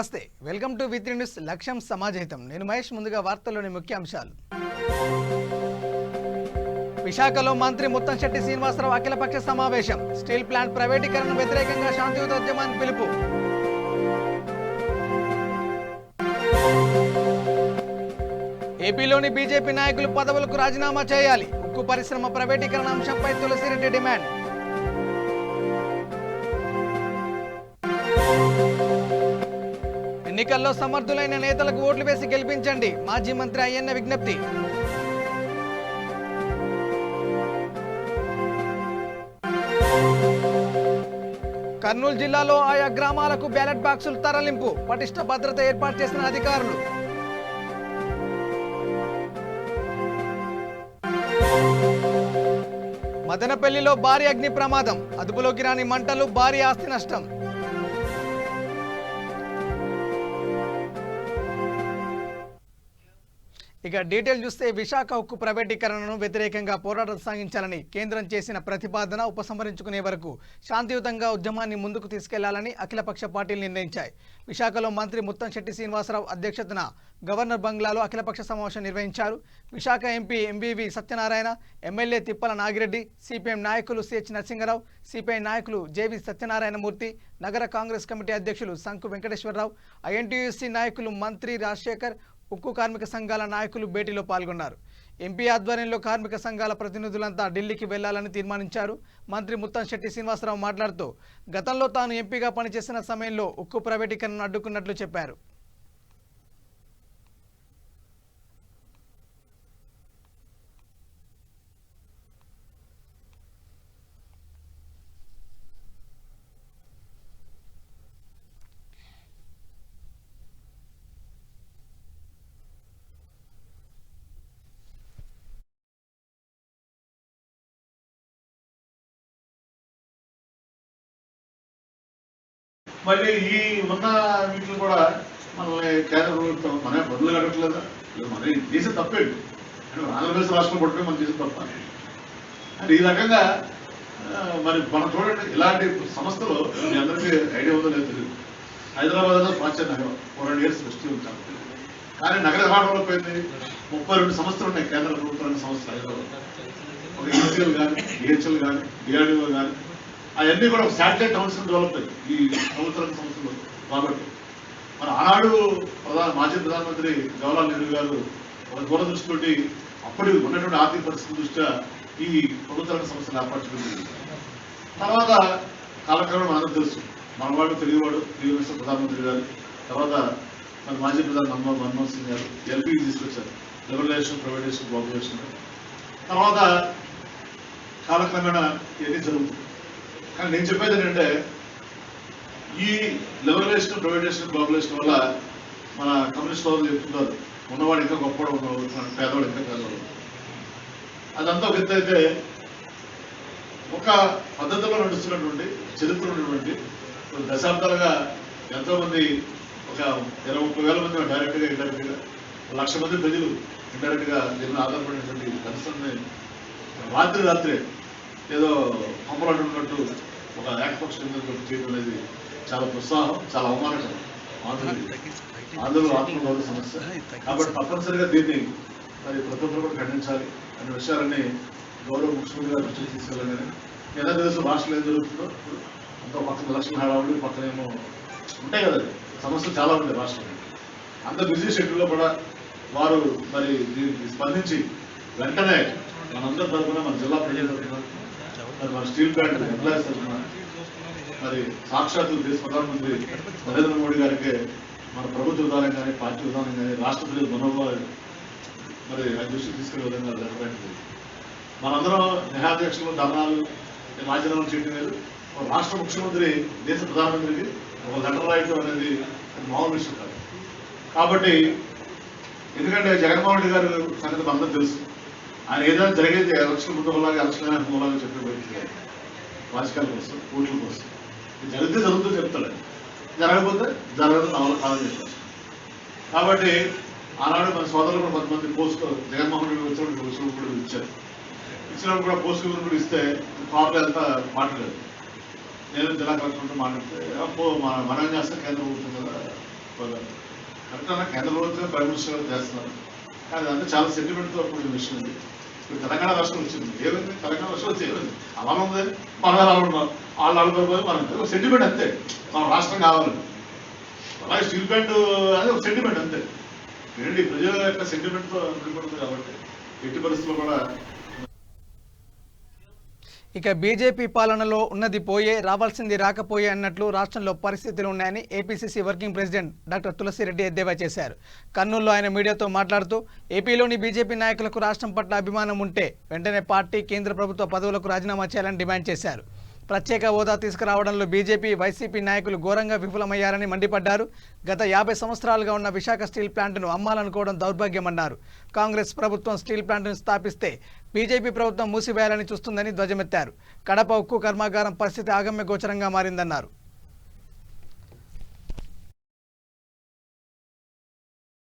నమస్తే, welcome to వి3 news లక్ష్యం సమాజహితం. నేను మహేష్. ముందుగా వార్తల్లోని ముఖ్య అంశాలు. విశాఖలో మంత్రి ముత్తంశెట్టి శ్రీనివాసరావు అఖిలపక్ష సమావేశం. స్టీల్ ప్లాంట్ ప్రైవేటీకరణ వ్యతిరేకంగా శాంతియుత ఉద్యమానికి పిలుపు. ఏపీలోని బీజేపీ నాయకులు పదవులకు రాజీనామా చేయాలి. ఉక్కు పరిశ్రమ ప్రైవేటీకరణ అంశంపై తులసిరెడ్డి డిమాండ్. ఎన్నికల్లో సమర్థులైన నేతలకు ఓట్లు వేసి గెలిపించండి. మాజీ మంత్రి అయ్యన్న విజ్ఞప్తి. కర్నూలు జిల్లాలో ఆయా గ్రామాలకు బ్యాలెట్ బాక్సులు తరలింపు. పటిష్ట భద్రత ఏర్పాటు చేసిన అధికారులు. మదనపల్లిలో భారీ అగ్ని ప్రమాదం. అదుపులోకి రాని మంటలు, భారీ ఆస్తి నష్టం. ఇక డీటెయిల్ చూస్తే, విశాఖ ఉక్కు ప్రైవేటీకరణను వ్యతిరేకంగా పోరాటం సాగించాలని కేంద్రం చేసిన ప్రతిపాదన ఉపసంహరించుకునే వరకు శాంతియుతంగా ఉద్యమాన్ని ముందుకు తీసుకెళ్లాలని అఖిలపక్ష పార్టీలు నిర్ణయించాయి. విశాఖలో మంత్రి ముత్తంశెట్టి శ్రీనివాసరావు అధ్యక్షతన గవర్నర్ బంగ్లాలో అఖిలపక్ష సమావేశం నిర్వహించారు. Visakha MP MBV Satyanarayana, MLA Tippala Nagireddy, CPM నాయకులు సిహెచ్ నరసింగరావు, సిపిఐ నాయకులు జేవి సత్యనారాయణమూర్తి, నగర కాంగ్రెస్ కమిటీ అధ్యక్షులు సంకు వెంకటేశ్వరరావు, ఐఎన్టీయూసీ నాయకులు మంత్రి రాజశేఖర్, ఉక్కు కార్మిక సంఘాల నాయకులు భేటీలో పాల్గొన్నారు. ఎంపీ ఆధ్వర్యంలో కార్మిక సంఘాల ప్రతినిధులంతా ఢిల్లీకి వెళ్లాలని తీర్మానించారు. మంత్రి ముత్తంశెట్టి శ్రీనివాసరావు మాట్లాడుతూ, గతంలో తాను ఎంపీగా పనిచేసిన సమయంలో ఉక్కు ప్రైవేటీకరణను అడ్డుకున్నట్లు చెప్పారు. మళ్ళీ ఈ ఉన్న వీటిని కూడా మనల్ని కేంద్ర ప్రభుత్వం మన బదులు కట్టట్లేదా? మన దేశం తప్పేంటి అంటే ఆంధ్రప్రదేశ్ రాష్ట్రం పట్టుకుని మన దేశం తప్ప అంటే ఈ రకంగా మరి మనం చూడండి. ఇలాంటి సంస్థలు మీ అందరికీ ఐడియా ఉందో లేదో తెలియదు. హైదరాబాద్ అనేది ప్రాచీన నగరం, 400 years సృష్టి ఉంటాం. కానీ నగర డెవలప్ అయింది. 32 సంస్థలు ఉన్నాయి కేంద్ర ప్రభుత్వానికి సంస్థలు హైదరాబాద్. ఒక ఈసీఎల్ కానీ, డిహెచ్ఎల్ కానీ, డిఆర్డీఓ కానీ, అవన్నీ కూడా ఒక శాటిలైట్ టౌన్స్ డెవలప్ అయ్యి ఈ ప్రభుత్వ సంస్థలు. కాబట్టి మన ఆనాడు మాజీ ప్రధానమంత్రి జవహర్లాల్ నెహ్రూ గారు ఒక దూరదృష్టితోటి అప్పటి ఉన్నటువంటి ఆర్థిక పరిస్థితి దృష్ట్యా ఈ ప్రభుత్వ సంస్థలు ఏర్పాటు చేయడం. తర్వాత కాలక్రమేణా మనందరూ తెలుసు, మనవాడు తెలియవాడు ప్రియమైన ప్రధానమంత్రి గారు, తర్వాత మన మాజీ ప్రధాని మన్మోహన్ సింగ్ గారు ఎల్పీకి తీసుకొచ్చారు, లిబరలైజేషన్, ప్రైవేటైజేషన్, గ్లోబలైజేషన్. తర్వాత కాలక్రమేణా ఇవన్నీ జరుగుతుంది. కానీ నేను చెప్పేది ఏంటంటే, ఈ లిబరలైజేషన్, ప్రైవేటైజేషన్, గ్లోబలైజేషన్ వల్ల మన కమ్యూనిస్ట్ వాళ్ళు చెప్తున్నారు, ఉన్నవాడు ఇంకా గొప్పవాడు, ఉన్నవాడు పేదవాడు ఇంకా పేదవాడు. అదంతా ఒక ఎత్తు అయితే, ఒక పద్ధతిలో నడుస్తున్నటువంటి చరిత్ర ఉన్నటువంటి దశాబ్దాలుగా ఎంతోమంది, ఒక 20-30 వేల మంది డైరెక్ట్గా ఇండైరెక్ట్గా 1,00,000 మంది ప్రజలు ఇండైరెక్ట్గా దీన్ని ఆధారపడినటువంటి పరిస్థితిని రాత్రే ఏదో పంపలాడుతున్నట్టు ఒక ఏకపక్ష చేయడం అనేది చాలా ప్రోత్సాహం, చాలా అవమానకరం. ఆంధ్రలో ఆత్మగౌరవ సమస్య. కాబట్టి తప్పనిసరిగా దీన్ని మరి ప్రతి ఒక్కరు కూడా ఖండించాలి అనే విషయాలన్నీ గౌరవ ముఖ్యమంత్రి గారు దృష్టికి తీసుకెళ్ళాలని. ఎలా తెలుసు రాష్ట్రంలో ఏం జరుగుతుందో, అంత పక్కన ఎలక్షన్ హడావుడి, పక్కనేమో ఉంటాయి కదా సమస్యలు చాలా ఉంటాయి రాష్ట్రంలో. అంత బిజీ షెడ్యూల్లో కూడా వారు మరి దీనికి స్పందించి వెంటనే మనందరి తరఫున, మన జిల్లా ప్రజల తరఫున, మరి మన స్టీల్ ప్లాంట్ ఎంప్లాయీస్ తరఫున, మరి సాక్షాత్తు దేశ ప్రధానమంత్రి నరేంద్ర మోడీ గారికి మన ప్రభుత్వ విధానం కానీ, పార్టీ విధానం కానీ, రాష్ట్ర ప్రజల మనోభావాలు మరి ఆ దృష్టికి తీసుకునే విధంగా జరగడానికి మనందరం న్యాయాధ్యక్షులు, ధర్నాలు, రాజీనామా చేయడం లేదు. రాష్ట్ర ముఖ్యమంత్రి దేశ ప్రధానమంత్రికి ఒక లెటర్ రాయటం అనేది మామూలు విషయం కాదు. కాబట్టి ఎందుకంటే జగన్మోహన్ రెడ్డి గారు సంగతి అందరూ తెలుసు. ఆయన ఏదైనా జరిగేది ఎలక్షన్ ముందులాగా, ఎలక్షన్ మూలంగా చెప్పే బయటికి రాజకీయాల కోసం, ఓట్ల కోసం. జరిగితే జరుగుతూ చెప్తాడు, జరగకపోతే జరగదు నా వల్ల కాదని చెప్తారు. కాబట్టి ఆనాడు మన సోదరులు కొంతమంది పోస్ట్ జగన్మోహన్ రెడ్డి వచ్చినప్పుడు కూడా ఇచ్చారు. ఇచ్చినప్పుడు కూడా పోస్ట్ కూడా ఇస్తే కాపులు అంతా మాట్లాడలేదు. నేను జిల్లా కలెక్టర్తో మాట్లాడితే మనం చేస్తాం కేంద్ర ప్రభుత్వం కదా, కరెక్ట్ అన్న, కేంద్ర ప్రభుత్వం ప్రైమ్ మినిస్టర్ గారు చేస్తున్నారు. కానీ అంటే చాలా సెంటిమెంట్తో కూడిన విషయం ఇది. ఇప్పుడు తెలంగాణ రాష్ట్రం వచ్చింది, ఏమైంది? తెలంగాణ రాష్ట్రం వచ్చి ఏమైంది? అలా ఉంది, మనం అలా ఉన్నాం, వాళ్ళు ఆడుకోకపోయి మనం సెంటిమెంట్ అంతే. మన రాష్ట్రం కావాలి, అలాగే స్టీల్ ప్లాంట్ అది ఒక సెంటిమెంట్ అంతే. ఏంటి ప్రజల యొక్క సెంటిమెంట్తో నిలబడుతుంది కాబట్టి ఎట్టి పరిస్థితుల్లో కూడా. ఇక బీజేపీ పాలనలో ఉన్నది పోయే, రావాల్సింది రాకపోయే అన్నట్లు రాష్ట్రంలో పరిస్థితులు ఉన్నాయని APCC working president doctor Tulasi Reddy ఎద్దేవా చేశారు. కర్నూలులో ఆయన మీడియాతో మాట్లాడుతూ ఏపీలోని బీజేపీ నాయకులకు రాష్ట్రం పట్ల అభిమానం ఉంటే వెంటనే పార్టీ కేంద్ర ప్రభుత్వ పదవులకు రాజీనామా చేయాలని డిమాండ్ చేశారు. ప్రత్యేక హోదా తీసుకురావడంలో బీజేపీ వైసీపీ నాయకులు ఘోరంగా విఫలమయ్యారని మండిపడ్డారు. గత 50 సంవత్సరాలుగా ఉన్న విశాఖ స్టీల్ ప్లాంట్ను అమ్మాలనుకోవడం దౌర్భాగ్యమన్నారు. కాంగ్రెస్ ప్రభుత్వం స్టీల్ ప్లాంట్ను స్థాపిస్తే బీజేపీ ప్రభుత్వం మూసివేయాలని చూస్తుందని ధ్వజమెత్తారు. కడప ఉక్కు కర్మాగారం పరిస్థితి ఆగమ్య గోచరంగా మారిందన్నారు.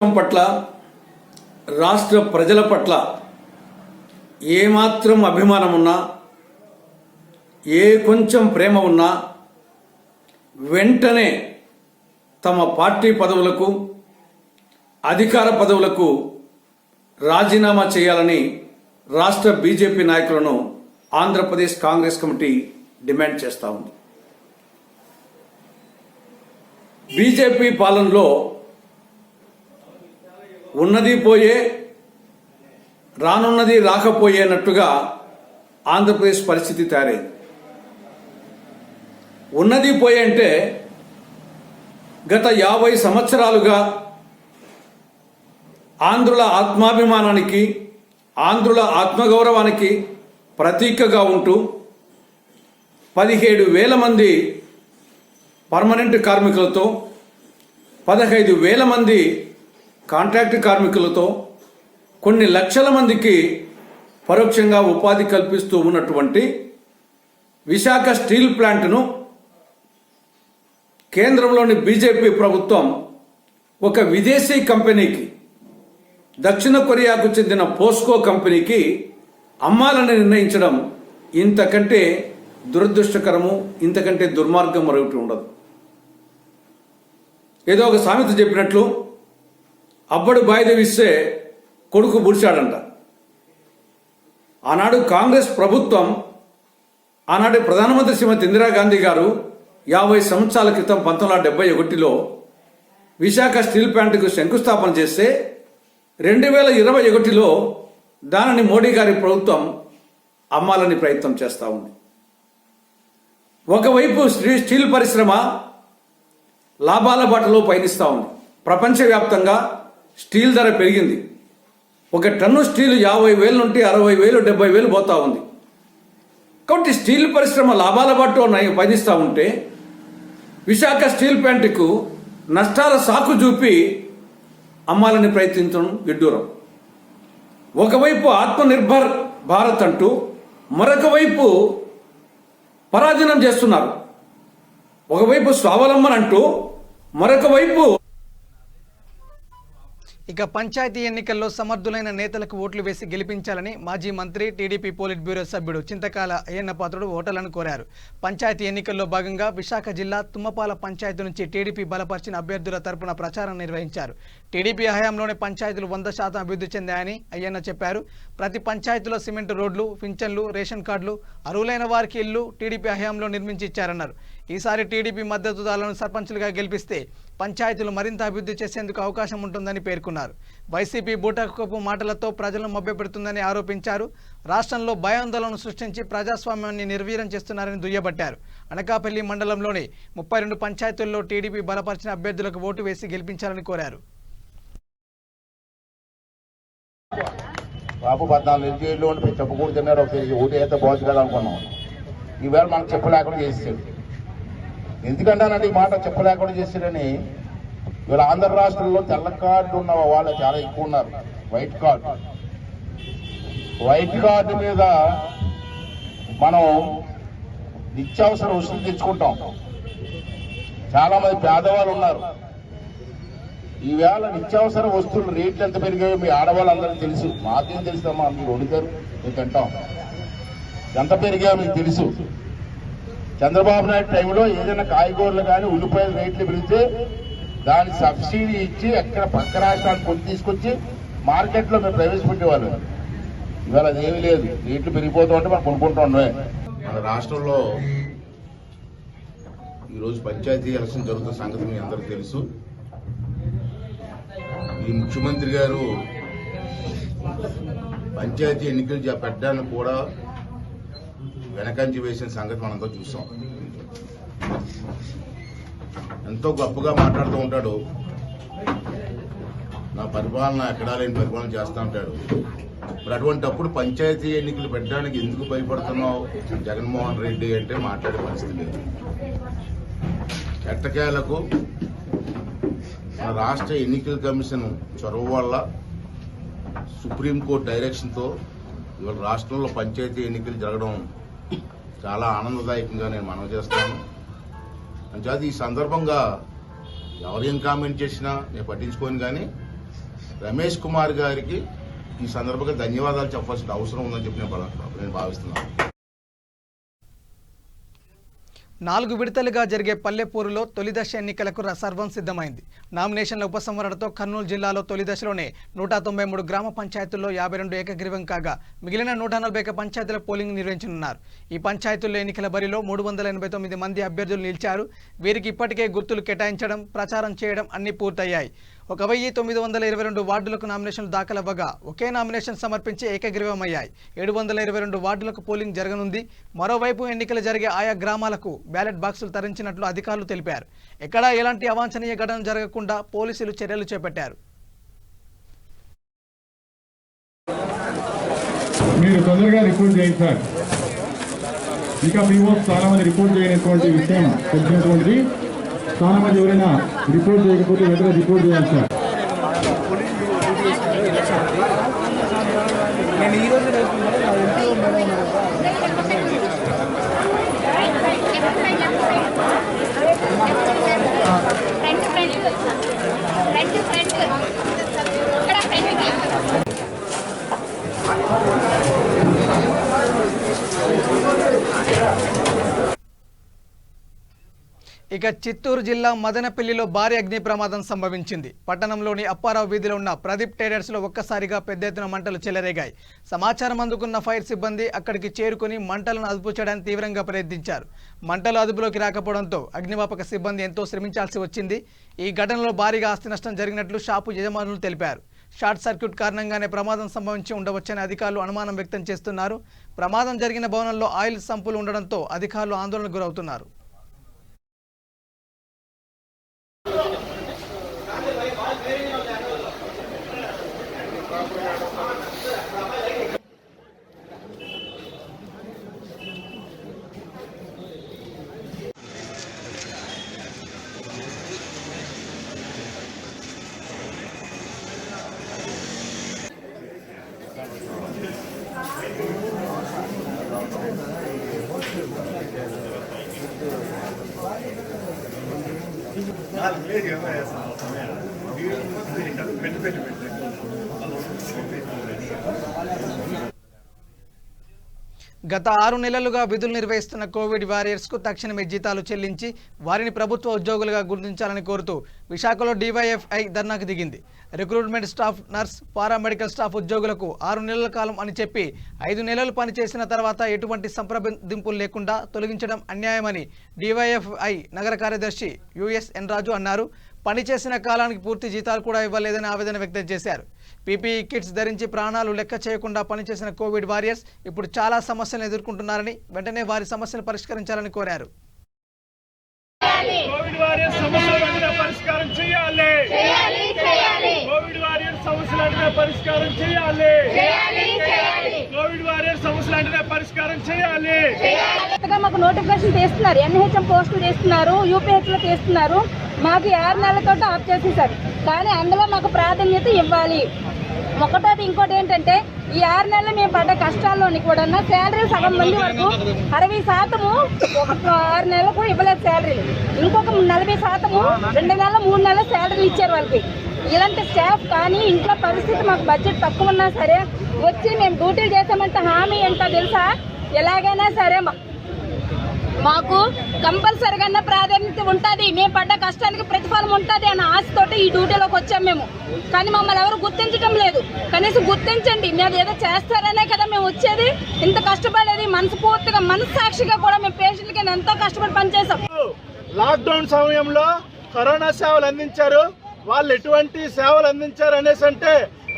పట్ల రాష్ట్ర ప్రజల పట్ల ఏమాత్రం అభిమానం ఉన్నా, ఏ కొంచెం ప్రేమ ఉన్నా వెంటనే తమ పార్టీ పదవులకు, అధికార పదవులకు రాజీనామా చేయాలని రాష్ట్ర బీజేపీ నాయకులను ఆంధ్రప్రదేశ్ కాంగ్రెస్ కమిటీ డిమాండ్ చేస్తూ ఉంది. బీజేపీ పాలనలో ఉన్నది పోయే, రానున్నది రాకపోయేనట్టుగా ఆంధ్రప్రదేశ్ పరిస్థితి తయారైంది. ఉన్నది పోయే అంటే గత 50 సంవత్సరాలుగా ఆంధ్రుల ఆత్మాభిమానానికి, ఆంధ్రుల ఆత్మగౌరవానికి ప్రతీకగా ఉంటూ 17,000 మంది పర్మనెంట్ కార్మికులతో, 15,000 మంది కాంట్రాక్ట్ కార్మికులతో, కొన్ని లక్షల మందికి పరోక్షంగా ఉపాధి కల్పిస్తూ ఉన్నటువంటి విశాఖ స్టీల్ ప్లాంట్ను కేంద్రంలోని బీజేపీ ప్రభుత్వం ఒక విదేశీ కంపెనీకి, దక్షిణ కొరియాకు చెందిన పోస్కో కంపెనీకి అమ్మాలని నిర్ణయించడం ఇంతకంటే దురదృష్టకరము, ఇంతకంటే దుర్మార్గం మరొకటి ఉండదు. ఏదో ఒక సామెత చెప్పినట్లు అబ్బడు బాయిదవిస్తే కొడుకు బుడిచాడంట. ఆనాడు కాంగ్రెస్ ప్రభుత్వం, ఆనాటి ప్రధానమంత్రి శ్రీమతి ఇందిరాగాంధీ గారు 50 సంవత్సరాల క్రితం 1971లో విశాఖ స్టీల్ ప్లాంట్కు శంకుస్థాపన చేస్తే 2021లో దానిని మోడీ గారి ప్రభుత్వం అమ్మాలని ప్రయత్నం చేస్తూ ఉంది. ఒకవైపు స్టీల్ పరిశ్రమ లాభాల బాటలో పయనిస్తూ ఉంది. ప్రపంచవ్యాప్తంగా స్టీల్ ధర పెరిగింది. ఒక టన్ను స్టీల్ 50,000 నుండి 60,000, 70,000 పోతా ఉంది. కాబట్టి స్టీల్ పరిశ్రమ లాభాల బాటలో పయనిస్తూ ఉంటే విశాఖ స్టీల్ ప్లాంట్కు నష్టాల సాకు చూపి అమ్మాలని ప్రయత్నించడం విడ్డూరం. ఒకవైపు ఆత్మనిర్భర్ భారత్ అంటూ మరొక వైపు పరాధీనం చేస్తున్నారు. ఒకవైపు స్వావలంబన అంటూ మరొక వైపు. ఇక పంచాయతీ ఎన్నికల్లో సమర్థులైన నేతలకు ఓట్లు వేసి గెలిపించాలని మాజీ మంత్రి టీడీపీ పోలిట్ బ్యూరో సభ్యుడు చింతకాల అయ్యన్నపాత్రుడు ఓటర్లను కోరారు. పంచాయతీ ఎన్నికల్లో భాగంగా విశాఖ జిల్లా తుమ్మపాల పంచాయతీ నుంచి టీడీపీ బలపరిచిన అభ్యర్థుల తరపున ప్రచారం నిర్వహించారు. టీడీపీ హయాంలోనే పంచాయతీలు 100% అభివృద్ధి చెందాయని అయ్యన్న చెప్పారు. ప్రతి పంచాయతీలో సిమెంట్ రోడ్లు, పింఛన్లు, రేషన్ కార్డులు, అర్హులైన వారికి ఇల్లు టీడీపీ హయాంలో నిర్మించి ఇచ్చారన్నారు. ఈసారి టీడీపీ మద్దతుదారులను సర్పంచులుగా గెలిపిస్తే పంచాయతీలు మరింత అభివృద్ధి చేసేందుకు అవకాశం ఉంటుందని పేర్కొన్నారు. వైసీపీ బూటకపు మాటలతో ప్రజలను మభ్యపెడుతుందని ఆరోపించారు. రాష్ట్రంలో భయాందోళన సృష్టించి ప్రజాస్వామ్యాన్ని నిర్వీర్యం చేస్తున్నారని దుయ్యబట్టారు. అనకాపల్లి మండలంలోని 32 పంచాయతీల్లో టీడీపీ బలపరిచిన అభ్యర్థులకు ఓటు వేసి గెలిపించాలని కోరారు. బాబు 14 జైల్లో ఉండి చెప్పకూడదు తిన్నాడు. ఒకసారి ఓటు అయితే బాగుంది కదా అనుకున్నాం. ఈవేళ మనకు చెప్పలేకుండా చేసాడు. ఎందుకంటానంటే ఈ మాట చెప్పలేకుండా చేసాడని, ఇవాళ ఆంధ్ర రాష్ట్రంలో తెల్ల కార్డు ఉన్న వాళ్ళు చాలా ఎక్కువ ఉన్నారు. వైట్ కార్డు మీద మనం నిత్యావసర వస్తువులు తెచ్చుకుంటాం. చాలా మంది పేదవాళ్ళు ఉన్నారు. ఈవేళ నిత్యావసర వస్తువులు రేట్లు ఎంత పెరిగాయో మీ ఆడవాళ్ళందరికీ తెలుసు. మాకేం తెలుసమ్మా, మీరు వండుతారు, మీరు తింటాం. ఎంత పెరిగాయో మీకు తెలుసు. చంద్రబాబు నాయుడు టైంలో ఏదైనా కాయగూరలు కానీ ఉల్లిపాయల రేట్లు పెరిగితే దాని సబ్సిడీ ఇచ్చి ఎక్కడ పక్క రాష్ట్రానికి కొని తీసుకొచ్చి మార్కెట్లో మేము ప్రవేశపెట్టేవాళ్ళు. ఇవాళ అదేమీ లేదు. రేట్లు పెరిగిపోతూ ఉంటే మనం కొనుక్కుంటూ ఉండమే. మన రాష్ట్రంలో ఈరోజు పంచాయతీ ఎలక్షన్ జరుగుతున్న సంగతి మీ అందరికీ తెలుసు. ఈ ముఖ్యమంత్రి గారు పంచాయతీ ఎన్నికలు పెట్టడానికి కూడా వెనకంజి వేసిన సంగతి మనంతా చూసాం. ఎంతో గొప్పగా మాట్లాడుతూ ఉంటాడు. నా పరిపాలన ఎక్కడా లేని పరిపాలన చేస్తూ ఉంటాడు. మరి అటువంటిప్పుడు పంచాయతీ ఎన్నికలు పెట్టడానికి ఎందుకు భయపడుతున్నావు జగన్మోహన్ రెడ్డి అంటే మాట్లాడే పరిస్థితి లేదు. ఎట్టకేలకు మన రాష్ట్ర ఎన్నికల కమిషన్ చొరవ వల్ల సుప్రీంకోర్టు డైరెక్షన్తో ఇవాళ రాష్ట్రంలో పంచాయతీ ఎన్నికలు జరగడం చాలా ఆనందదాయకంగా నేను మనవి చేస్తాను. అంచేది ఈ సందర్భంగా ఎవరేం కామెంట్ చేసినా నేను పట్టించుకోను. కానీ రమేష్ కుమార్ గారికి ఈ సందర్భంగా ధన్యవాదాలు చెప్పాల్సిన అవసరం ఉందని చెప్పి నేను భావిస్తున్నాను. 4 విడతలుగా జరిగే పల్లెపూరులో తొలిదశ ఎన్నికలకు సర్వం సిద్ధమైంది. నామినేషన్ల ఉపసంహరణతో కర్నూలు జిల్లాలో తొలిదశలోనే 193 గ్రామ పంచాయతీల్లో 52 ఏకగ్రీవం కాగా మిగిలిన 141 పంచాయతీల పోలింగ్ నిర్వహించనున్నారు. ఈ పంచాయతీల్లో ఎన్నికల బరిలో 389 మంది అభ్యర్థులు నిలిచారు. వీరికి ఇప్పటికే గుర్తులు కేటాయించడం, ప్రచారం చేయడం అన్ని పూర్తయ్యాయి. 1922 వార్డులకు నామినేషన్లు దాఖలవ్వగా ఒకే నామినేషన్ సమర్పించి ఏకగ్రీవమయ్యాయి. 722 వార్డులకు పోలింగ్ జరగనుంది. మరోవైపు ఎన్నికలు జరిగే ఆయా గ్రామాలకు బ్యాలెట్ బాక్సులు తరించినట్లు అధికారులు తెలిపారు. ఎక్కడా ఎలాంటి అవాంఛనీయ ఘటన జరగకుండా పోలీసులు చర్యలు చేపట్టారు. మీరు తొందరగా రిపోర్ట్ చేయండి సార్. ఇంకా మేము చాలా మంది రిపోర్ట్ చేయనటువంటి విషయం తెలిసినటువంటిది. చాలా మంది ఎవరైనా రిపోర్ట్ చేయకపోతే వెంటనే రిపోర్ట్ చేయాలి సార్. ఇక చిత్తూరు జిల్లా మదనపల్లిలో భారీ అగ్ని ప్రమాదం సంభవించింది. పట్టణంలోని అప్పారావు వీధిలో ఉన్న ప్రదీప్ ట్రేడర్స్లో ఒక్కసారిగా పెద్ద ఎత్తున మంటలు చెలరేగాయి. సమాచారం అందుకున్న ఫైర్ సిబ్బంది అక్కడికి చేరుకుని మంటలను అదుపు చేయడానికి తీవ్రంగా ప్రయత్నించారు. మంటలు అదుపులోకి రాకపోవడంతో అగ్నిమాపక సిబ్బంది ఎంతో శ్రమించాల్సి వచ్చింది. ఈ ఘటనలో భారీగా ఆస్తి నష్టం జరిగినట్లు షాపు యజమానులు తెలిపారు. షార్ట్ సర్క్యూట్ కారణంగానే ప్రమాదం సంభవించి ఉండవచ్చని అధికారులు అనుమానం వ్యక్తం చేస్తున్నారు. ప్రమాదం జరిగిన భవనంలో ఆయిల్ సంపులు ఉండడంతో అధికారులు ఆందోళనకు గురవుతున్నారు. గత 6 నెలలుగా విధులు నిర్వహిస్తున్న కోవిడ్ వారియర్స్కు తక్షణమే జీతాలు చెల్లించి వారిని ప్రభుత్వ ఉద్యోగులుగా గుర్తించాలని కోరుతూ విశాఖలో డివైఎఫ్ఐ ధర్నాకు దిగింది. Recruitment staff, nurse, paramedical staff ఉద్యోగులకు 6 నెలల కాలం అని చెప్పి 5 నెలలు పనిచేసిన తర్వాత ఎటువంటి సంప్రదింపులు లేకుండా తొలగించడం అన్యాయమని డివైఎఫ్ఐ నగర కార్యదర్శి యుఎస్ఎన్ రాజు అన్నారు. పనిచేసిన కాలానికి పూర్తి జీతాలు కూడా ఇవ్వలేదని ఆవేదన వ్యక్తం చేశారు. పీపీఈ కిట్స్ ధరించి ప్రాణాలు లెక్క చేయకుండా పనిచేసిన కోవిడ్ వారియర్స్ ఇప్పుడు చాలా సమస్యలను ఎదుర్కొంటున్నారని, వెంటనే వారి సమస్యలు పరిష్కరించాలని కోరారు. కోవిడ్ వారియర్స్ సమస్యలను పరిష్కారం చేయాలి. కోవిడ్ వారియర్స్ సమస్యలను పరిష్కారం చేయాలి. కోవిడ్ వారియర్స్ సమస్యలను పరిష్కారం చేయాలి. మాకు నోటిఫికేషన్ తీస్తున్నారు, ఎన్హెచ్ఎం పోస్టులు తీస్తున్నారు, యూపీహెచ్లో తీస్తున్నారు. మాకు 6 నెలలతో ఆఫ్ చేసేసారు. కానీ అందులో మాకు ప్రాధాన్యత ఇవ్వాలి. ఒకటోది ఇంకోటి ఏంటంటే ఈ 6 నెలలు మేము పడ్డ కష్టాల్లోని కూడా శాలరీ సగం మంది వరకు 60% ఒక 6 నెలలకు ఇవ్వలేదు శాలరీలు. ఇంకొక 40% 2 నెలలు 3 నెలలు శాలరీలు ఇచ్చారు వాళ్ళకి. ఇలాంటి స్టాఫ్ కానీ ఇంట్లో పరిస్థితి మాకు బడ్జెట్ తక్కువ ఉన్నా సరే వచ్చి మేము డ్యూటీలు చేసామంటే హామీ ఏంటో తెలుసా? ఎలాగైనా సరే మాకు కంపల్సరిగా ప్రాధాన్యత ఉంటుంది, మేము పడ్డ కష్టానికి ప్రతిఫలం ఉంటుంది అన్న ఆశతోటి ఈ డ్యూటీలోకి వచ్చాం మేము. కానీ మమ్మల్ని ఎవరు గుర్తించడం లేదు. కనీసం గుర్తించండి, మీరు ఏదో చేస్తారనే కదా మేము వచ్చేది. ఇంత కష్టపడేది మనస్ఫూర్తిగా మనస్సాక్షిగా కూడా మేము పేషెంట్లకి ఎంతో కష్టపడి పనిచేసాం. లాక్డౌన్ సమయంలో కరోనా సేవలు అందించారు. వాళ్ళు ఎటువంటి సేవలు అందించారు అనేసి అంటే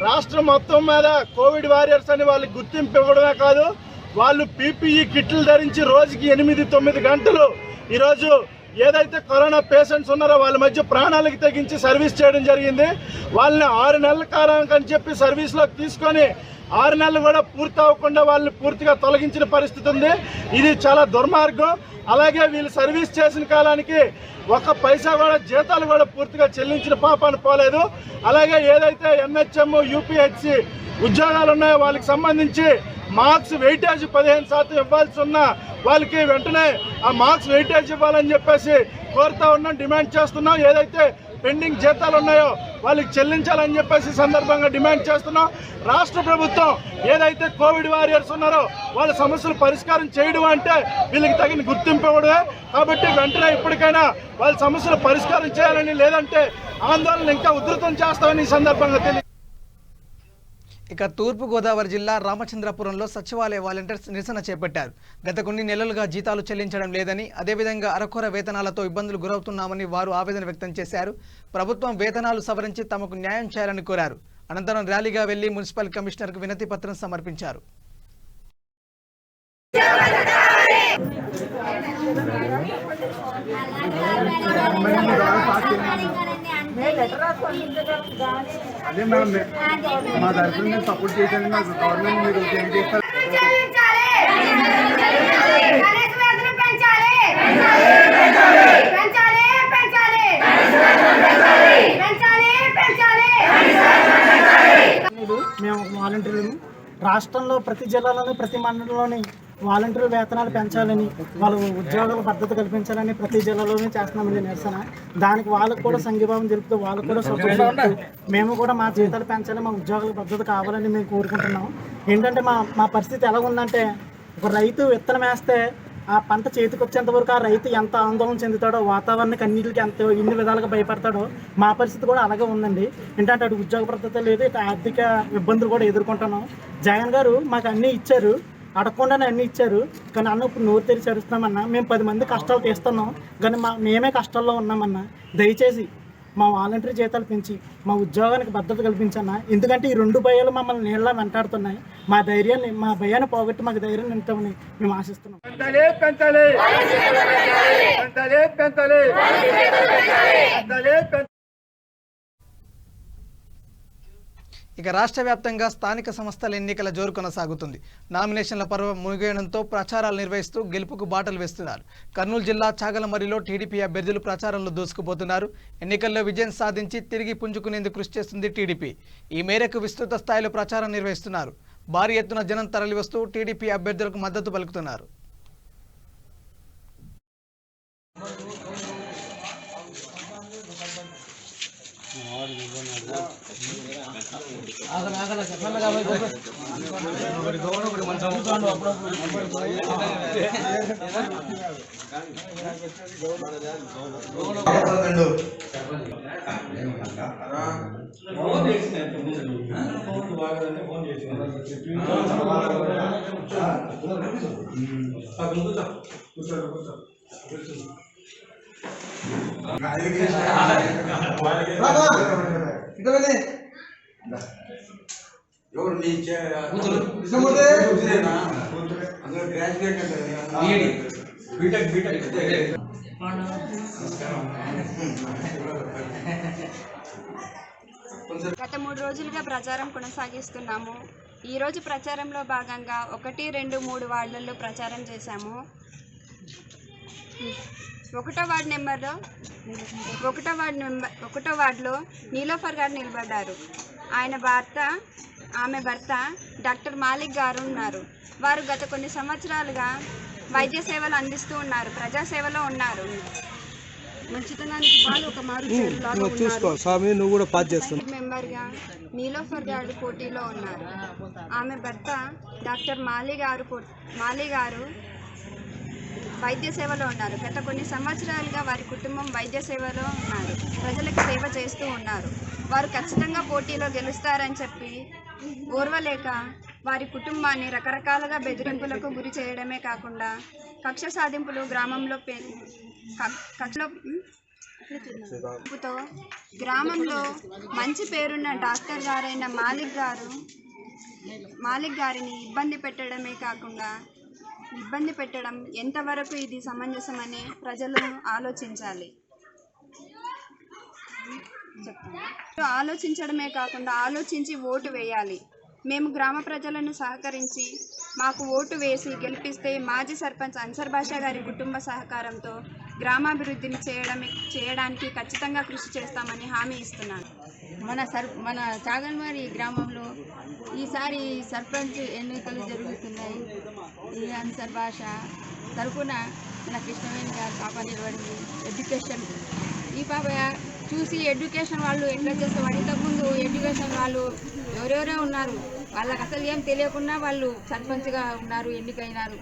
రాష్ట్రం మొత్తం మీద కోవిడ్ వారియర్స్ అని వాళ్ళకి గుర్తింపు ఇవ్వడమే కాదు, వాళ్ళు PPE కిట్లు ధరించి రోజుకి 8-9 గంటలు ఈరోజు ఏదైతే కరోనా పేషెంట్స్ ఉన్నారో వాళ్ళ మధ్య ప్రాణాలకు తెగించి సర్వీస్ చేయడం జరిగింది. వాళ్ళని 6 నెలల కాలానికి అని చెప్పి సర్వీస్లోకి తీసుకొని 6 నెలలు కూడా పూర్తి అవ్వకుండా వాళ్ళని పూర్తిగా తొలగించిన పరిస్థితి ఉంది. ఇది చాలా దుర్మార్గం. అలాగే వీళ్ళు సర్వీస్ చేసిన కాలానికి 1 పైసా కూడా జీతాలు కూడా పూర్తిగా చెల్లించిన పాపాన్ని పోలేదు. అలాగే ఏదైతే NHM UPHC ఉద్యోగాలు ఉన్నాయో వాళ్ళకి సంబంధించి మార్క్స్ వెయిటేజ్ 15% ఇవ్వాల్సి ఉన్న వాళ్ళకి వెంటనే ఆ మార్క్స్ వెయిటేజ్ ఇవ్వాలని చెప్పేసి కోరుతా ఉన్నాం, డిమాండ్ చేస్తున్నాం. ఏదైతే పెండింగ్ జీతాలు ఉన్నాయో వాళ్ళకి చెల్లించాలని చెప్పేసి సందర్భంగా డిమాండ్ చేస్తున్నాం. రాష్ట్ర ప్రభుత్వం ఏదైతే కోవిడ్ వారియర్స్ ఉన్నారో వాళ్ళ సమస్యలు పరిష్కారం చేయడం అంటే వీళ్ళకి తగిన గుర్తింపు ఇవ్వడమే. కాబట్టి వెంటనే ఇప్పటికైనా వాళ్ళ సమస్యలు పరిష్కారం చేయాలని, లేదంటే ఆందోళన ఇంకా ఉధృతం చేస్తామని ఈ సందర్భంగా తెలియదు. ఇక తూర్పుగోదావరి జిల్లా రామచంద్రపురంలో సచివాలయ వాలంటీర్స్ నిరసన చేపట్టారు. గత కొన్ని నెలలుగా జీతాలు చెల్లించడం లేదని, అదేవిధంగా అరకొర వేతనాలతో ఇబ్బందులు గురవుతున్నామని వారు ఆవేదన వ్యక్తం చేశారు. ప్రభుత్వం వేతనాలు సవరించి తమకు న్యాయం చేయాలని కోరారు. అనంతరం ర్యాలీగా వెళ్లి మున్సిపల్ కమిషనర్కు వినతి పత్రం సమర్పించారు. అదే మేడం మా తరఫున నేను సపోర్ట్ చేశాను. నాకు గవర్నమెంట్ మీరు ఏం చేస్తారు? మేము వాలంటీర్లు రాష్ట్రంలో ప్రతి జిల్లాలోని ప్రతి మండలంలోని వాలంటీర్ వేతనాలు పెంచాలని, వాళ్ళ ఉద్యోగాల భద్రత కల్పించాలని ప్రతి జిల్లాలోనే చేస్తున్నామండి నిరసన. దానికి వాళ్ళకు కూడా సంఘీభావం తెలుపుతూ వాళ్ళకు కూడా సపోర్ట్, మేము కూడా మా జీతాలు పెంచాలి, మా ఉద్యోగాల భద్రత కావాలని మేము కోరుకుంటున్నాం. ఏంటంటే మా పరిస్థితి ఎలా ఉందంటే, ఒక రైతు విత్తనం వేస్తే ఆ పంట చేతికి వచ్చేంత వరకు ఆ రైతు ఎంత ఆందోళన చెందుతాడో, వాతావరణానికి అన్నింటికి ఎంత ఇన్ని విధాలుగా భయపడతాడో మా పరిస్థితి కూడా అలాగే ఉందండి. ఏంటంటే అటు ఉద్యోగ భద్రత లేదు, ఇటు ఆర్థిక ఇబ్బందులు కూడా ఎదుర్కొంటున్నాం. జగన్ గారు మాకు అన్నీ ఇచ్చారు, అడగకుండానే అన్నీ ఇచ్చారు. కానీ అన్న ఇప్పుడు నోరు తెరిచి అరుస్తున్నామన్నా, మేము 10 మంది కష్టాలు తీస్తున్నాం కానీ మేమే కష్టాల్లో ఉన్నామన్నా. దయచేసి మా వాలంటీర్ జీతాలు పెంచి మా ఉద్యోగానికి భద్రత కల్పించన్నా. ఎందుకంటే ఈ 2 భయాలు మమ్మల్ని నీళ్ళ వెంటాడుతున్నాయి. మా ధైర్యాన్ని, మా భయాన్ని పోగొట్టి మాకు ధైర్యం నింపుతామని మేము ఆశిస్తున్నాం. ఇక రాష్ట్ర వ్యాప్తంగా స్థానిక సంస్థల ఎన్నికల జోరు కొనసాగుతుంది. నామినేషన్ల పర్వం ముగియడంతో ప్రచారాలు నిర్వహిస్తూ గెలుపుకు బాటలు వేస్తున్నారు. కర్నూలు జిల్లా చాగలమర్రిలో టీడీపీ అభ్యర్థులు ప్రచారంలో దూసుకుపోతున్నారు. ఎన్నికల్లో విజయం సాధించి తిరిగి పుంజుకునేందుకు కృషి చేస్తుంది టీడీపీ. ఈ మేరకు విస్తృత స్థాయిలో ప్రచారం నిర్వహిస్తున్నారు. భారీ ఎత్తున జనం తరలివస్తూ టీడీపీ అభ్యర్థులకు మద్దతు పలుకుతున్నారు. గత 3 రోజులుగా ప్రచారం కొనసాగిస్తున్నాము. ఈరోజు ప్రచారంలో భాగంగా 1, 2, 3 వార్డులలో ప్రచారం చేశాము. 1వ వార్డులో నీలోఫర్ గారు నిలబడ్డారు. ఆమె భర్త డాక్టర్ మాలిక్ గారు ఉన్నారు. వారు గత కొన్ని సంవత్సరాలుగా వైద్య సేవలు అందిస్తూ ఉన్నారు, ప్రజాసేవలో ఉన్నారు. మెంబర్గా నీలోఫర్ గారు పోటీలో ఉన్నారు. ఆమె భర్త డాక్టర్ మాలి గారు వైద్య సేవలో ఉన్నారు. గత కొన్ని సంవత్సరాలుగా వారి కుటుంబం వైద్య సేవలో ఉన్నారు. ప్రజలకు సేవ చేస్తూ ఉన్నారు. వారు ఖచ్చితంగా పోటీలో గెలుస్తారని చెప్పి ఓర్వలేక వారి కుటుంబాన్ని రకరకాలుగా బెదిరింపులకు గురి చేయడమే కాకుండా కక్ష సాధింపులు గ్రామంలో గ్రామంలో మంచి పేరున్న డాక్టర్ గారైన మాలిక్ గారిని ఇబ్బంది పెట్టడం ఎంతవరకు ఇది సమంజసమని ప్రజలు ఆలోచించాలి. ఆలోచించడమే కాకుండా ఆలోచించి ఓటు వేయాలి. మేము గ్రామ ప్రజలను సహకరించి మాకు ఓటు వేసి గెలిపిస్తే మాజీ సర్పంచ్ అన్సర్ బాషా గారి కుటుంబ సహకారంతో గ్రామాభివృద్ధిని చేయడానికి ఖచ్చితంగా కృషి చేస్తామని హామీ ఇస్తున్నాను. మన చాగల్మారి గ్రామంలో ఈసారి సర్పంచ్ ఎన్నికలు జరుగుతున్నాయి. ఈ అన్సర్ బాషా తరఫున మన కృష్ణవేణి గారు పాప నిలబడింది. ఎడ్యుకేషన్ ఈ పాప చూసి ఎడ్యుకేషన్ వాళ్ళు ఎట్లా చేస్తాం. ఇంతకుముందు ఎడ్యుకేషన్ వాళ్ళు ఎవరెవరో ఉన్నారు, వాళ్ళకి అసలు ఏం తెలియకుండా వాళ్ళు సర్పంచ్గా ఉన్నారు, ఎన్నికైనారు.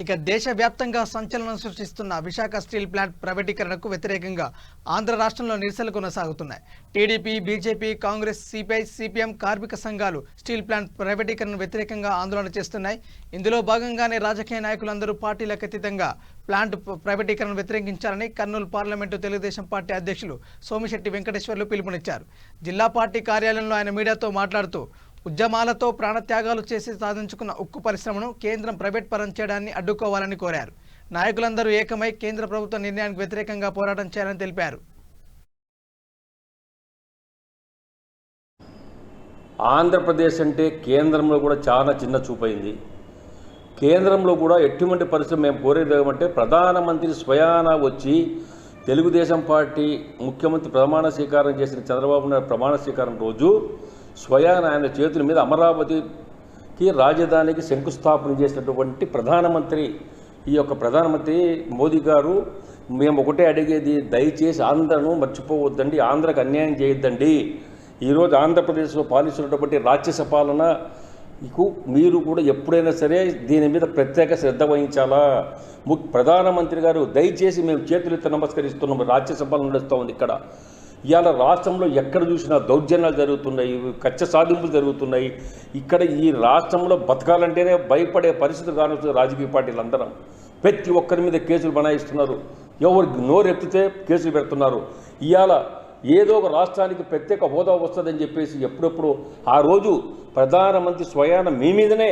ఇక దేశవ్యాప్తంగా సంచలనం సృష్టిస్తున్న విశాఖ స్టీల్ ప్లాంట్ ప్రైవేటీకరణకు వ్యతిరేకంగా ఆంధ్ర రాష్ట్రంలో నిరసనలు కొనసాగుతున్నాయి. TDP, BJP, Congress, CPI, CPM కార్మిక సంఘాలు స్టీల్ ప్లాంట్ ప్రైవేటీకరణకు వ్యతిరేకంగా ఆందోళన చేస్తున్నాయి. ఇందులో భాగంగానే రాజకీయ నాయకులందరూ పార్టీలకు అతీతంగా ప్లాంట్ ప్రైవేటీకరణను వ్యతిరేకించాలని కర్నూలు పార్లమెంటు తెలుగుదేశం పార్టీ అధ్యక్షులు సోమిశెట్టి వెంకటేశ్వర్లు పిలుపునిచ్చారు. జిల్లా పార్టీ కార్యాలయంలో ఆయన మీడియాతో మాట్లాడుతూ ఉద్యమాలతో ప్రాణత్యాగాలు చేసి సాధించుకున్న ఉక్కు పరిశ్రమను కేంద్రం ప్రైవేట్ పరం చేయడాన్ని అడ్డుకోవాలని కోరారు. నాయకులందరూ ఏకమై కేంద్ర ప్రభుత్వ నిర్ణయానికి వ్యతిరేకంగా పోరాటం చేయాలని తెలిపారు. ఆంధ్రప్రదేశ్ అంటే కేంద్రంలో కూడా చాలా చిన్న చూపైంది. కేంద్రంలో కూడా ఎటువంటి పరిస్థితి మేము కోరేది ఏమంటే ప్రధానమంత్రి స్వయాన వచ్చి తెలుగుదేశం పార్టీ ముఖ్యమంత్రి ప్రమాణ స్వీకారం చేసిన చంద్రబాబు నాయుడు ప్రమాణ స్వీకారం రోజు స్వయాన ఆయన చేతుల మీద అమరావతికి రాజధానికి శంకుస్థాపన చేసినటువంటి ప్రధానమంత్రి మోదీ గారు మేము ఒకటే అడిగేది, దయచేసి ఆంధ్రను మర్చిపోవద్దండి, ఆంధ్రకు అన్యాయం చేయొద్దండి. ఈరోజు ఆంధ్రప్రదేశ్లో పాలిస్తున్నటువంటి రాక్షస పాలనకు మీరు కూడా ఎప్పుడైనా సరే దీని మీద ప్రత్యేక శ్రద్ధ వహించాలా. ప్రధానమంత్రి గారు దయచేసి మేము చేతులెత్తి నమస్కరిస్తున్నాం. రాక్షస పాలన నడుస్తూ ఉంది ఇక్కడ. ఇవాళ రాష్ట్రంలో ఎక్కడ చూసినా దౌర్జన్యాలు జరుగుతున్నాయి, కక్ష సాధింపులు జరుగుతున్నాయి. ఇక్కడ ఈ రాష్ట్రంలో బతకాలంటేనే భయపడే పరిస్థితులు కానొస్తుంది. రాజకీయ పార్టీలు అందరం ప్రతి ఒక్కరి మీద కేసులు బనాయిస్తున్నారు. ఎవరు నోరెత్తితే కేసులు పెడుతున్నారు. ఇవాళ ఏదో ఒక రాష్ట్రానికి ప్రత్యేక హోదా వస్తుందని చెప్పేసి ఎప్పుడెప్పుడు ఆ రోజు ప్రధానమంత్రి స్వయాన మీ మీదనే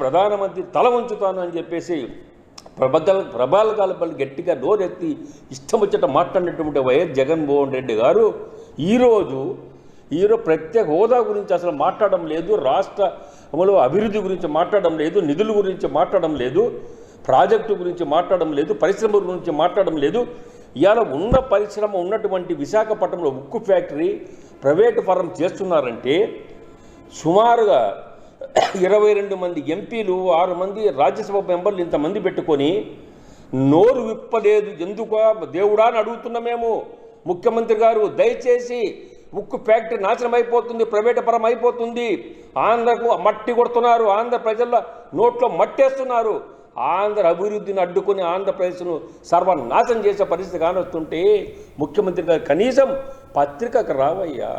ప్రధానమంత్రి తల వంచుతాను అని చెప్పేసి ప్రభాకాలపల్లి గట్టిగా నోరెత్తి ఇష్టం వచ్చేట మాట్లాడినటువంటి వైఎస్ జగన్మోహన్ రెడ్డి గారు ఈరోజు ప్రత్యేక హోదా గురించి అసలు మాట్లాడడం లేదు, రాష్ట్రంలో అభివృద్ధి గురించి మాట్లాడడం లేదు, నిధుల గురించి మాట్లాడడం లేదు, ప్రాజెక్టు గురించి మాట్లాడడం లేదు, పరిశ్రమల గురించి మాట్లాడడం లేదు. ఇవాళ ఉన్న పరిశ్రమ ఉన్నటువంటి విశాఖపట్నంలో ఉక్కు ఫ్యాక్టరీ ప్రైవేటు పరం చేస్తున్నారంటే సుమారుగా 22 మంది ఎంపీలు, 6 మంది రాజ్యసభ మెంబర్లు ఇంతమంది పెట్టుకొని నోరు విప్పలేదు. ఎందుకు దేవుడా అని అడుగుతున్నా మేము. ముఖ్యమంత్రి గారు దయచేసి ఉక్కు ఫ్యాక్టరీ నాశనం అయిపోతుంది, ప్రైవేట్ పరం అయిపోతుంది, ఆంధ్రకు మట్టి కొడుతున్నారు, ఆంధ్ర ప్రజల నోట్లో మట్టేస్తున్నారు, ఆంధ్ర అభివృద్ధిని అడ్డుకొని ఆంధ్రప్రదేశ్ను సర్వనాశనం చేసే పరిస్థితి కానొస్తుంటే ముఖ్యమంత్రి గారు కనీసం పత్రికకు రావయ్యా.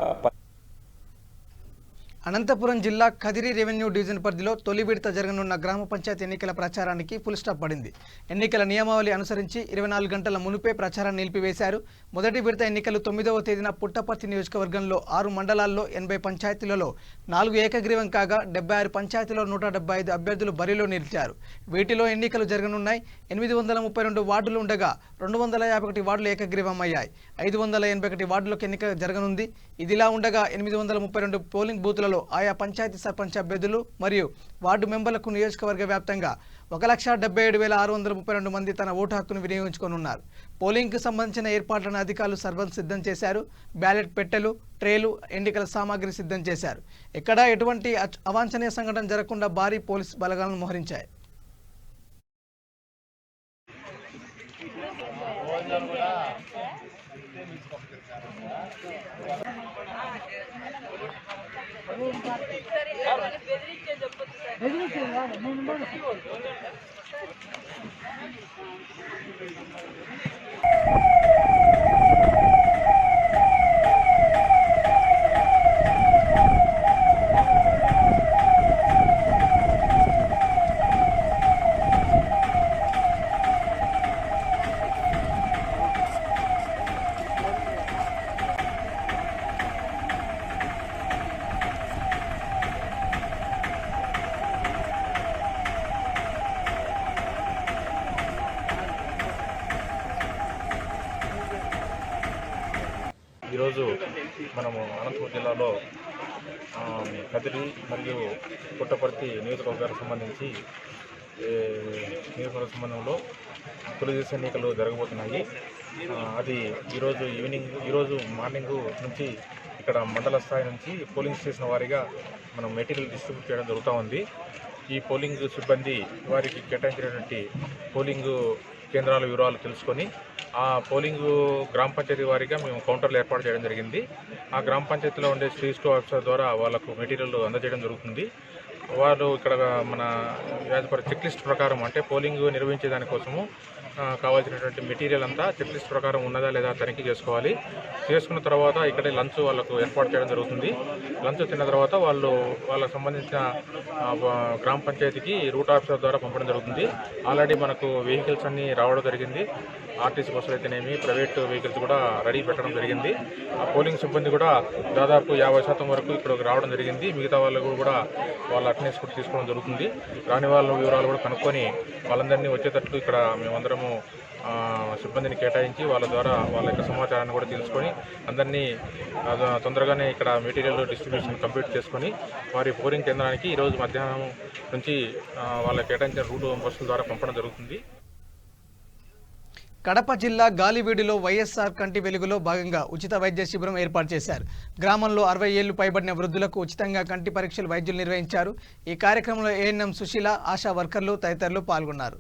అనంతపురం జిల్లా కదిరి రెవెన్యూ డివిజన్ పరిధిలో తొలి విడత జరగనున్న గ్రామ పంచాయతీ ఎన్నికల ప్రచారానికి ఫుల్ స్టాప్ పడింది. ఎన్నికల నియమావళి అనుసరించి 24 గంటల మునుపే ప్రచారాన్ని నిలిపివేశారు. మొదటి విడత ఎన్నికలు 9వ తేదీన పుట్టపర్తి నియోజకవర్గంలో 6 మండలాల్లో 80 పంచాయతీలలో 4 ఏకగ్రీవం కాగా 76 పంచాయతీలో 175 అభ్యర్థులు బరిలో నిలిచారు. వీటిలో ఎన్నికలు జరగనున్నాయి. 832 వార్డులు ఉండగా 251 వార్డులు ఏకగ్రీవం అయ్యాయి. 581 వార్డులకు ఎన్నిక జరగనుంది. ఇదిలా ఉండగా 832 పోలింగ్ బూత్లలో ఆయా పంచాయతీ సర్పంచ్ అభ్యర్థులు మరియు వార్డు మెంబర్లకు నియోజకవర్గ వ్యాప్తంగా 1,77,632 మంది తన ఓటు హక్కును వినియోగించుకోనున్నారు. పోలింగ్కు సంబంధించిన ఏర్పాట్లను అధికారులు సర్వం సిద్ధం చేశారు. బ్యాలెట్ పెట్టెలు, ట్రేలు, ఎన్నికల సామాగ్రి సిద్ధం చేశారు. ఎక్కడా ఎటువంటి అవాంఛనీయ సంఘటన జరగకుండా భారీ పోలీస్ బలగాలను మోహరించాయి. బెదిరించే చెప్పొచ్చు సార్. ఈరోజు మనము అనంతపురం జిల్లాలో కదిరి మరియు పుట్టపర్తి నియోజకవర్గానికి సంబంధించి నియోజకవర్గ సంబంధంలో తొలిదశ ఎన్నికలు జరగబోతున్నాయి. అది ఈరోజు మార్నింగ్ నుంచి ఇక్కడ మండల స్థాయి నుంచి పోలింగ్ స్టేషన్ వారీగా మనం మెటీరియల్ డిస్ట్రిబ్యూట్ చేయడం జరుగుతూ ఉంది. ఈ పోలింగ్ సిబ్బంది వారికి కేటాయించినటువంటి పోలింగ్ కేంద్రాల వివరాలు తెలుసుకొని ఆ పోలింగ్ గ్రామ పంచాయతీ వారీగా మేము కౌంటర్లు ఏర్పాటు చేయడం జరిగింది. ఆ గ్రామ పంచాయతీలో ఉండే స్టేజ్ ఆఫీసర్ ద్వారా వాళ్ళకు మెటీరియల్ అందజేయడం జరుగుతుంది. వాళ్ళు ఇక్కడ మన యాజ్ పర్ చెక్ లిస్ట్ ప్రకారం అంటే పోలింగ్ నిర్వహించే దానికోసము కావాల్సినటువంటి మెటీరియల్ అంతా చెక్ లిస్ట్ ప్రకారం ఉన్నదా లేదా తనిఖీ చేసుకోవాలి. చేసుకున్న తర్వాత ఇక్కడే లంచ్ వాళ్ళకు ఏర్పాటు చేయడం జరుగుతుంది. లంచ్ తిన్న తర్వాత వాళ్ళకు సంబంధించిన గ్రామ పంచాయతీకి రూట్ ఆఫీసర్ ద్వారా పంపడం జరుగుతుంది. ఆల్రెడీ మనకు వెహికల్స్ అన్నీ రావడం జరిగింది. ఆర్టీసీ బస్సులు అయితేనేమి ప్రైవేట్ వెహికల్స్ కూడా రెడీ పెట్టడం జరిగింది. ఆ పోలింగ్ సిబ్బంది కూడా దాదాపు 50% వరకు ఇక్కడికి రావడం జరిగింది. మిగతా వాళ్ళు కూడా వాళ్ళ అటెండెన్స్ కూడా తీసుకోవడం జరుగుతుంది. రాని వాళ్ళ వివరాలు కూడా కనుక్కొని వాళ్ళందరినీ వచ్చేటట్లు ఇక్కడ మేమందరము సిబ్బందిని కేటాయించి వాళ్ళ ద్వారా వాళ్ళ యొక్క సమాచారాన్ని కూడా తెలుసుకొని అందరినీ తొందరగానే ఇక్కడ మెటీరియల్ డిస్ట్రిబ్యూషన్ కంప్లీట్ చేసుకొని వారి పోలింగ్ కేంద్రానికి ఈరోజు మధ్యాహ్నం నుంచి వాళ్ళ కేటాయించిన రూట్ బస్సుల ద్వారా పంపడం జరుగుతుంది. కడప జిల్లా గాలివీడిలో వైఎస్ఆర్ కంటి వెలుగులో భాగంగా ఉచిత వైద్య శిబిరం ఏర్పాటు చేశారు. గ్రామంలో 60 ఏళ్లు పైబడిన వృద్ధులకు ఉచితంగా కంటి పరీక్షలు వైద్యులు నిర్వహించారు. ఈ కార్యక్రమంలో ఏఎన్ఎం సుశీల, ఆశా వర్కర్లు తదితరులు పాల్గొన్నారు.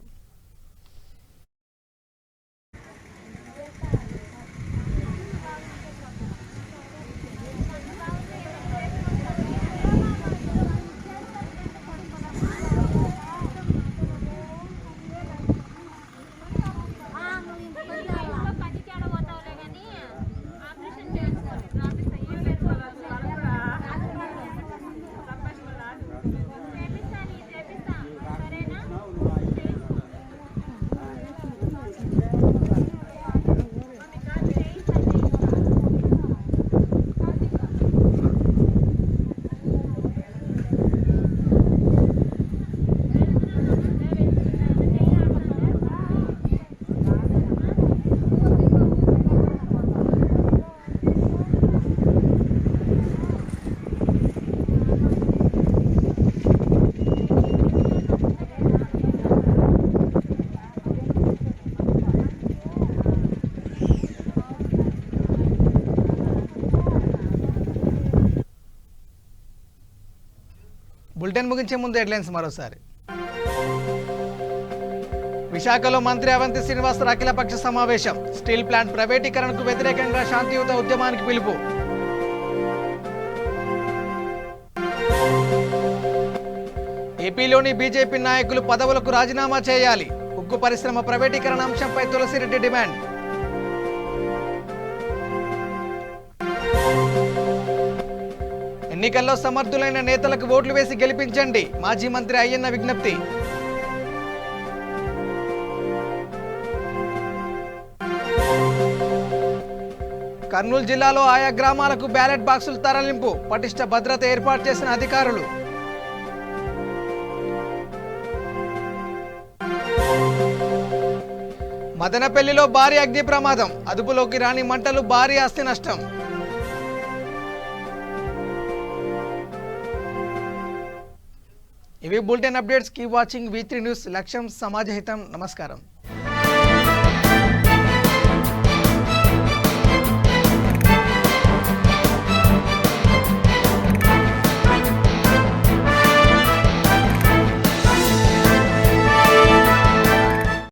బులెటిన్ ముగించే ముందు హెడ్లైన్స్ మరోసారి. విశాఖలో మంత్రి అవంతి శ్రీనివాసరావు అఖిలపక్ష సమావేశం. స్టీల్ ప్లాంట్ ప్రైవేటీకరణకు వ్యతిరేకంగా శాంతియుత ఉద్యమానికి పిలుపు. ఏపీలోని బీజేపీ నాయకులు పదవులకు రాజీనామా చేయాలి. ఉక్కు పరిశ్రమ ప్రైవేటీకరణ అంశంపై తులసిరెడ్డి డిమాండ్. ఎన్నికల్లో సమర్థులైన నేతలకు ఓట్లు వేసి గెలిపించండి. మాజీ మంత్రి అయ్యన్న విజ్ఞప్తి. కర్నూలు జిల్లాలో ఆయా గ్రామాలకు బ్యాలెట్ బాక్సులు తరలింపు. పటిష్ట భద్రత ఏర్పాటు చేసిన అధికారులు. మదనపల్లిలో భారీ అగ్ని ప్రమాదం. అదుపులోకి రాని మంటలు, భారీ ఆస్తి నష్టం. ఇవి bulletin updates. Keep watching V3 news. లక్ష్యం సమాజహితం. నమస్కారం.